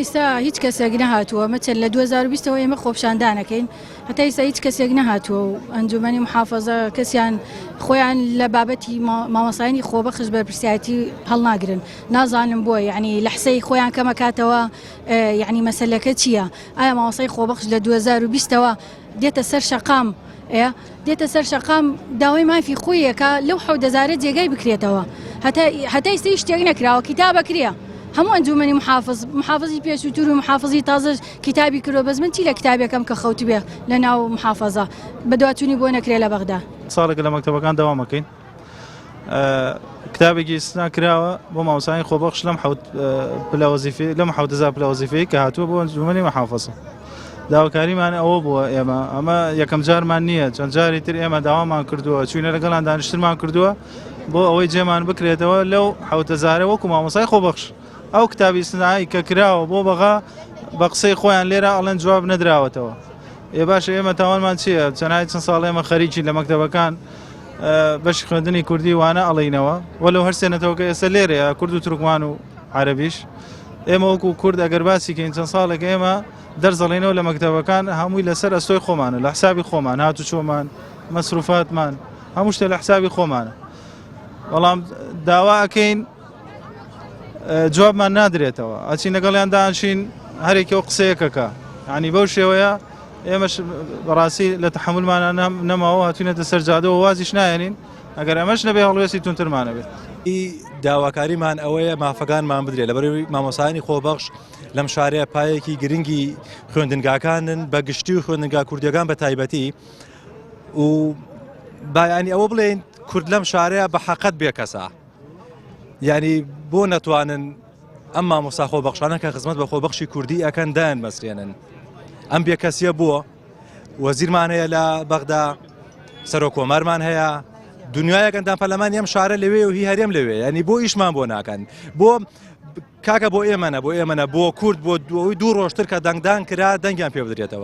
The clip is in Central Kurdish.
ئێستا هیچ کەسێک نەهاتووە مەچەند لە 2020ەوە ئێمە خۆپشاندانەکەین هەتا ئێستا هیچ کەسێک نەهاتووە و ئەنجومەنی محافەزە کەسیان خۆیان لە بابەتی مامۆسایانی خۆبەخش بەرپرسیایەتی هەڵناگرن نازانم بۆی یعنی لە حسەی خۆیان کەمەکاتەوە یعنی مەسەلەکە چییە ئایا مامۆسای خۆبەخش لە 2020ەوە دێتە سەر شەقام دێتە سەر شەقام داوای مافی خۆیەکە لەو 10,000 جێگای بکرێتەوە هەتا ئێستا شتێک نەکراوە کتابەکرێ هەموو ئەنجومەنی محافظی پێشووتر و محافظی تازە کتابی کردووە بەس من چی لە کتابەکەم کە خەوت بێ لە ناو محافظە بەدواتونی بۆ نەکرێ لە بەغدا ساڵێک لە مەکتەبەکان داوامەکەین کتابێکی ئیسنا کراوە بۆ مامۆسایانی خۆبەخش لەم 10,000 پلە وەزیفەیە کە هاتووە بۆ ئەنجومەنی محافظە داواکاریمان ئەوە بووە ئێمە ئەمە یەکەم جارمان نییە چەند جاری تر ئێمە داوامان کردووە چوینە لەگەڵان دانیشتمان کردووە بۆ ئەوەی جێمان بکرێتەوە لەو 10,000 وەکو مامۆسای خۆبەخش ئەو کتابی ئیسنایی کە کراوە بۆ بەغا بە قسەی خۆیان لێرە ئەڵێن جواب نەدراوەتەوە باشە ئێمە تاوانمان چییە چەنای چەند ساڵ ئێمە خەریکی لە مەکتەبەکان بەشی خوێندنی کوردی وانە ئەڵێنەوە وەلەو هەرسێنێتەوە کە ئێستا لێرەیە کورد و تورکمان و عەرەبیش ئێمە وەکو کورد ئەگەر باسی کەین چەند ساڵێک ئێمە دەرزەڵێنەوە لە مەکتەبەکان هەمووی لەسەر ئەستۆی خۆمانە لە حسابی خۆمان هاتوچۆمان مەسروفاتمان هەموو شتێ لە حسابی خۆمانە بەڵام داوا ئەکەین جوابمان نادرێتەوە ئەچین لەگەڵیان دانشین هەرێکی ئەو قسەیەکەکە ینی بەو شێوەیە ئێمەش بەڕاستی لە تەحملمانە نەماوە هاتوونێتە سەر جادەوە وازیش نایەنین ئەگەر ئەمەش نەبێ هەڵوێستی تونترمانە بێت داواکاریمان ئەوەیە مافەکانمان بدرێت لەبەرەوەی مامۆسایانی خۆبەخش لەم شارەیە پایەکی گرنگی خوێندنگاکانن بە گشتی و خوێندنگا کوردیەکان بە تایبەتی و بایانی ئەوە بڵێن کورد لەم شارەیە بە حەقەت بێ کەسە یعنی بۆ نەتوانن ئەم مامۆستا خۆبەخشانە کە خزمەت بە خۆبەخشی کوردی ئەکەن دایان مەسرێنن ئەم بێکەسیە بووە وەزیرمان هەیە لە بەغدا سەرۆکۆمەرمان هەیە دنیای گەندان پەرلەمانی ئەم شارە لەوێ و هی هەرێم لەوێ ینی بۆ ئیشمان بۆ ناکەن بۆ کاکە بۆ ئێمەنە بۆ کورد بۆ دوو ڕۆژتر کە دەنگدان کرا دەنگیان پێ بدرێتەوە